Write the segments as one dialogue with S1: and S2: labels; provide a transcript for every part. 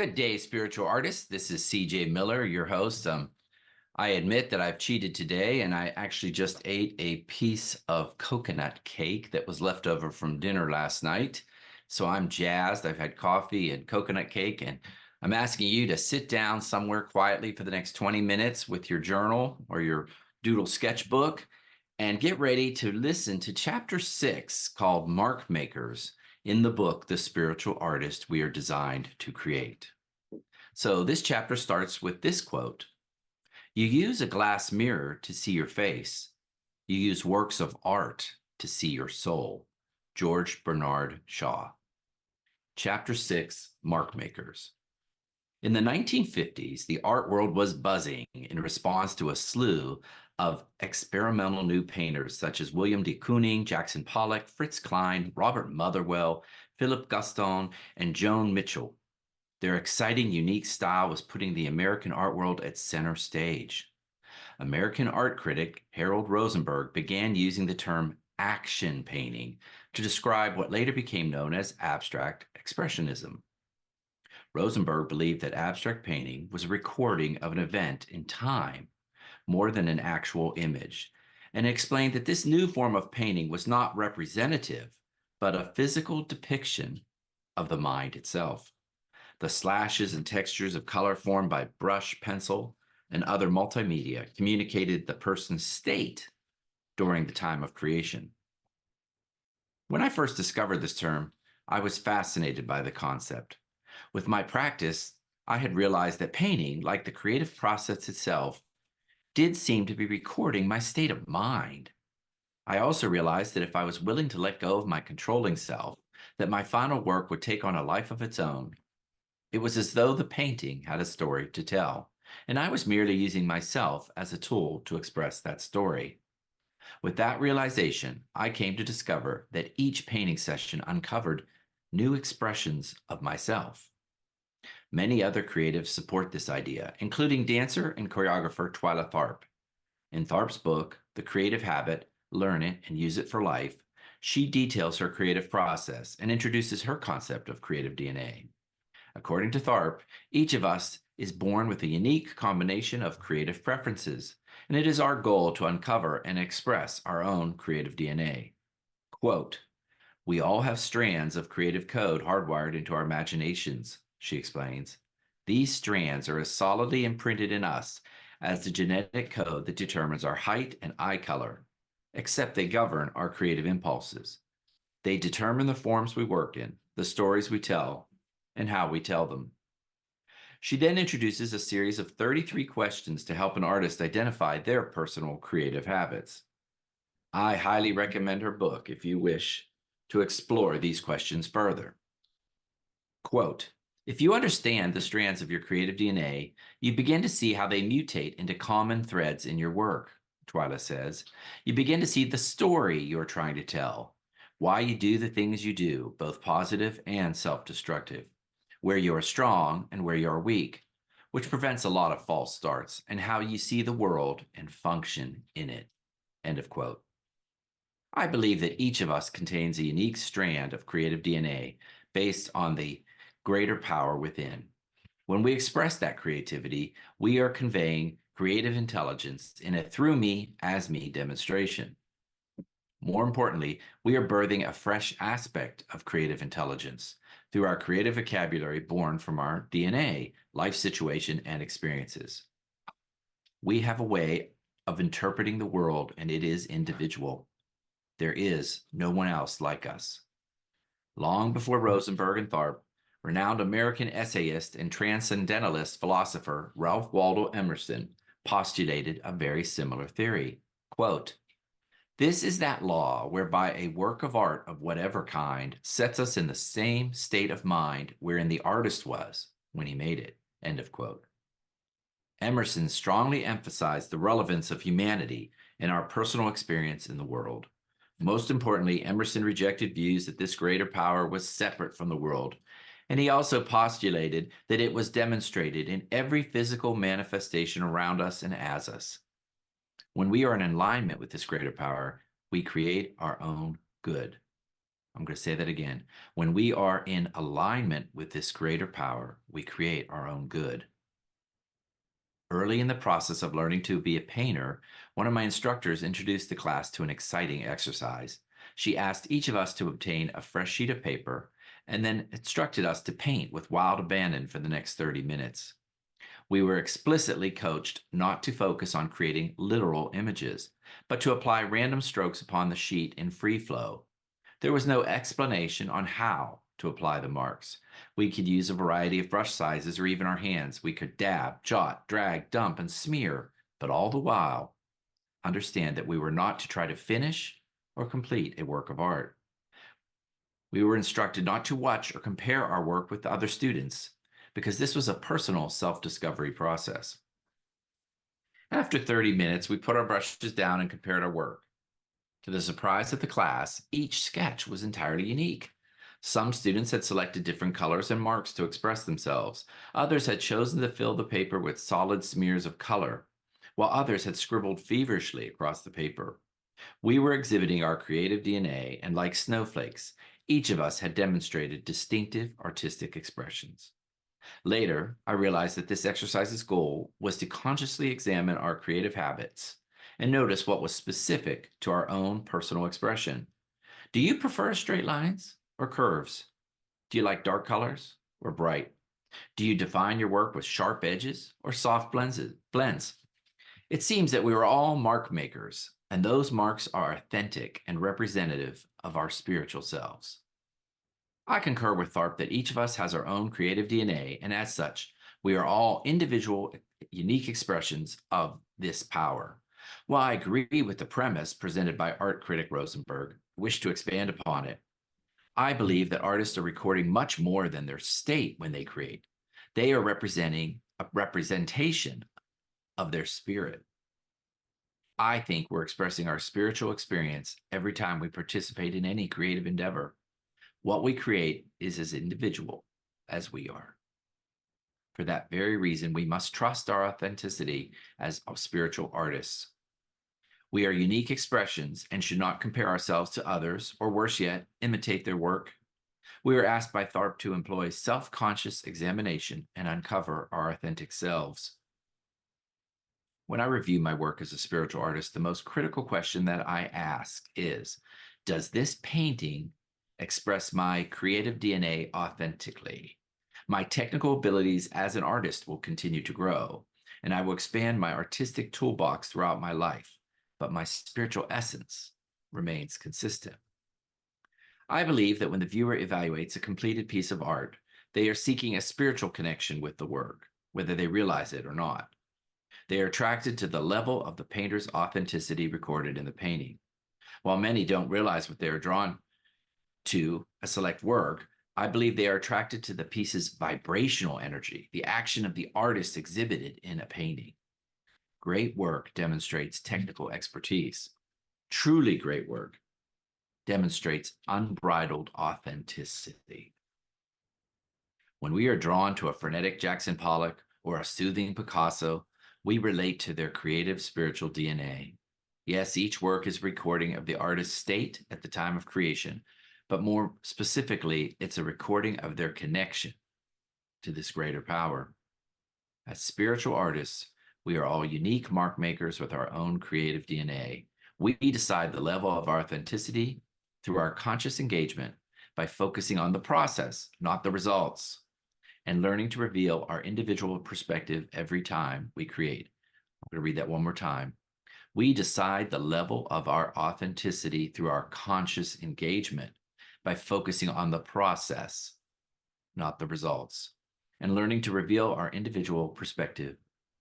S1: Good day, spiritual artists. This is CJ Miller, your host. I admit that I've cheated today, and I actually just ate a piece of coconut cake that was left over from dinner last night. So I'm jazzed. I've had coffee and coconut cake, and I'm asking you to sit down somewhere quietly for the next 20 minutes with your journal or your doodle sketchbook and get ready to listen to chapter 6 called Mark Makers in the book, The Spiritual Artist We Are Designed to Create. So this chapter starts with this quote: "You use a glass mirror to see your face. You use works of art to see your soul." George Bernard Shaw. Chapter 6, Mark Makers. In the 1950s, the art world was buzzing in response to a slew of experimental new painters such as William de Kooning, Jackson Pollock, Fritz Klein, Robert Motherwell, Philip Gaston, and Joan Mitchell. Their exciting, unique style was putting the American art world at center stage. American art critic Harold Rosenberg began using the term action painting to describe what later became known as abstract expressionism. Rosenberg believed that abstract painting was a recording of an event in time more than an actual image, and explained that this new form of painting was not representative, but a physical depiction of the mind itself. The slashes and textures of color formed by brush, pencil, and other multimedia communicated the person's state during the time of creation. When I first discovered this term, I was fascinated by the concept. With my practice, I had realized that painting, like the creative process itself, did seem to be recording my state of mind. I also realized that if I was willing to let go of my controlling self, that my final work would take on a life of its own. It was as though the painting had a story to tell, and I was merely using myself as a tool to express that story. With that realization, I came to discover that each painting session uncovered new expressions of myself. Many other creatives support this idea, including dancer and choreographer Twyla Tharp. In Tharp's book, The Creative Habit, Learn It and Use It for Life, she details her creative process and introduces her concept of creative DNA. According to Tharp, each of us is born with a unique combination of creative preferences, and it is our goal to uncover and express our own creative DNA. Quote, "We all have strands of creative code hardwired into our imaginations," she explains. "These strands are as solidly imprinted in us as the genetic code that determines our height and eye color, except they govern our creative impulses. They determine the forms we work in, the stories we tell, and how we tell them." She then introduces a series of 33 questions to help an artist identify their personal creative habits. I highly recommend her book if you wish to explore these questions further. Quote, "If you understand the strands of your creative DNA, you begin to see how they mutate into common threads in your work," Twyla says. "You begin to see the story you're trying to tell, why you do the things you do, both positive and self-destructive, where you are strong and where you are weak, which prevents a lot of false starts, and how you see the world and function in it." End of quote. I believe that each of us contains a unique strand of creative DNA based on the greater power within. When we express that creativity, we are conveying creative intelligence in a through me, as me demonstration. More importantly, we are birthing a fresh aspect of creative intelligence through our creative vocabulary born from our DNA, life situation, and experiences. We have a way of interpreting the world, and it is individual. There is no one else like us. Long before Rosenberg and Tharp, renowned American essayist and transcendentalist philosopher Ralph Waldo Emerson postulated a very similar theory. Quote, "This is that law whereby a work of art of whatever kind sets us in the same state of mind wherein the artist was when he made it." End of quote. Emerson strongly emphasized the relevance of humanity in our personal experience in the world. Most importantly, Emerson rejected views that this greater power was separate from the world, and he also postulated that it was demonstrated in every physical manifestation around us and as us. When we are in alignment with this greater power, we create our own good. I'm going to say that again. When we are in alignment with this greater power, we create our own good. Early in the process of learning to be a painter, one of my instructors introduced the class to an exciting exercise. She asked each of us to obtain a fresh sheet of paper and then instructed us to paint with wild abandon for the next 30 minutes. We were explicitly coached not to focus on creating literal images, but to apply random strokes upon the sheet in free flow. There was no explanation on how to apply the marks. We could use a variety of brush sizes or even our hands. We could dab, jot, drag, dump, and smear, but all the while, understand that we were not to try to finish or complete a work of art. We were instructed not to watch or compare our work with other students because this was a personal self-discovery process. After 30 minutes, we put our brushes down and compared our work. To the surprise of the class, each sketch was entirely unique. Some students had selected different colors and marks to express themselves. Others had chosen to fill the paper with solid smears of color, while others had scribbled feverishly across the paper. We were exhibiting our creative DNA, and like snowflakes, each of us had demonstrated distinctive artistic expressions. Later, I realized that this exercise's goal was to consciously examine our creative habits and notice what was specific to our own personal expression. Do you prefer straight lines or curves? Do you like dark colors or bright? Do you define your work with sharp edges or soft blends? It seems that we are all mark makers, and those marks are authentic and representative of our spiritual selves. I concur with Tharp that each of us has our own creative DNA, and as such, we are all individual, unique expressions of this power. While I agree with the premise presented by art critic Rosenberg, wish to expand upon it. I believe that artists are recording much more than their state when they create. They are representing a representation of their spirit. I think we're expressing our spiritual experience every time we participate in any creative endeavor. What we create is as individual as we are. For that very reason, we must trust our authenticity as spiritual artists. We are unique expressions and should not compare ourselves to others, or worse yet, imitate their work. We are asked by Tharp to employ self-conscious examination and uncover our authentic selves. When I review my work as a spiritual artist, the most critical question that I ask is, does this painting express my creative DNA authentically? My technical abilities as an artist will continue to grow, and I will expand my artistic toolbox throughout my life, but my spiritual essence remains consistent. I believe that when the viewer evaluates a completed piece of art, they are seeking a spiritual connection with the work, whether they realize it or not. They are attracted to the level of the painter's authenticity recorded in the painting. While many don't realize what they are drawn to a select work, I believe they are attracted to the piece's vibrational energy, the action of the artist exhibited in a painting. Great work demonstrates technical expertise. Truly great work demonstrates unbridled authenticity. When we are drawn to a frenetic Jackson Pollock or a soothing Picasso, we relate to their creative spiritual DNA. Yes, each work is a recording of the artist's state at the time of creation, but more specifically, it's a recording of their connection to this greater power. As spiritual artists, we are all unique mark makers with our own creative DNA. We decide the level of our authenticity through our conscious engagement by focusing on the process, not the results, and learning to reveal our individual perspective every time we create. I'm going to read that one more time. We decide the level of our authenticity through our conscious engagement by focusing on the process, not the results, and learning to reveal our individual perspective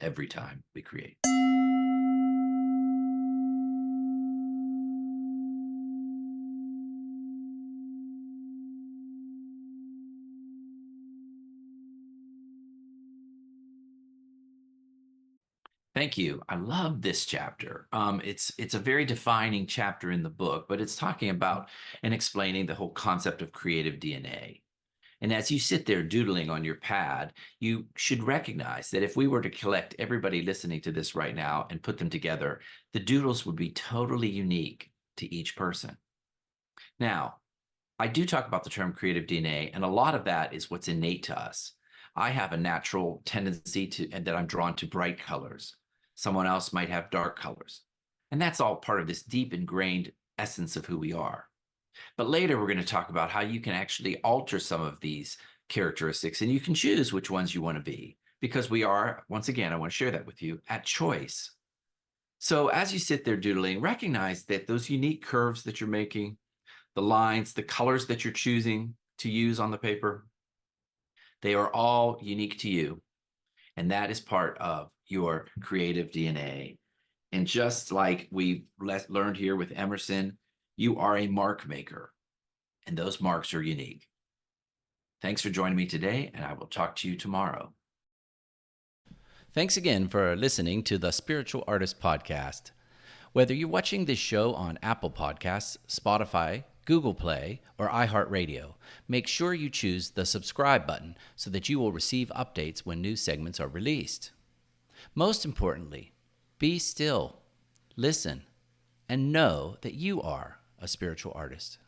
S1: every time we create. Thank you. I love this chapter. It's a very defining chapter in the book, but it's talking about and explaining the whole concept of creative DNA. And as you sit there doodling on your pad, you should recognize that if we were to collect everybody listening to this right now and put them together, the doodles would be totally unique to each person. Now, I do talk about the term creative DNA, and a lot of that is what's innate to us. I have a natural tendency and that I'm drawn to bright colors. Someone else might have dark colors. And that's all part of this deep ingrained essence of who we are. But later, we're going to talk about how you can actually alter some of these characteristics and you can choose which ones you want to be because we are, once again, I want to share that with you, at choice. So as you sit there doodling, recognize that those unique curves that you're making, the lines, the colors that you're choosing to use on the paper, they are all unique to you. And that is part of your creative DNA. And just like we learned here with Emerson, you are a mark maker, and those marks are unique. Thanks for joining me today, and I will talk to you tomorrow.
S2: Thanks again for listening to the Spiritual Artist Podcast. Whether you're watching this show on Apple Podcasts, Spotify, Google Play, or iHeartRadio, make sure you choose the subscribe button so that you will receive updates when new segments are released. Most importantly, be still, listen, and know that you are a spiritual artist.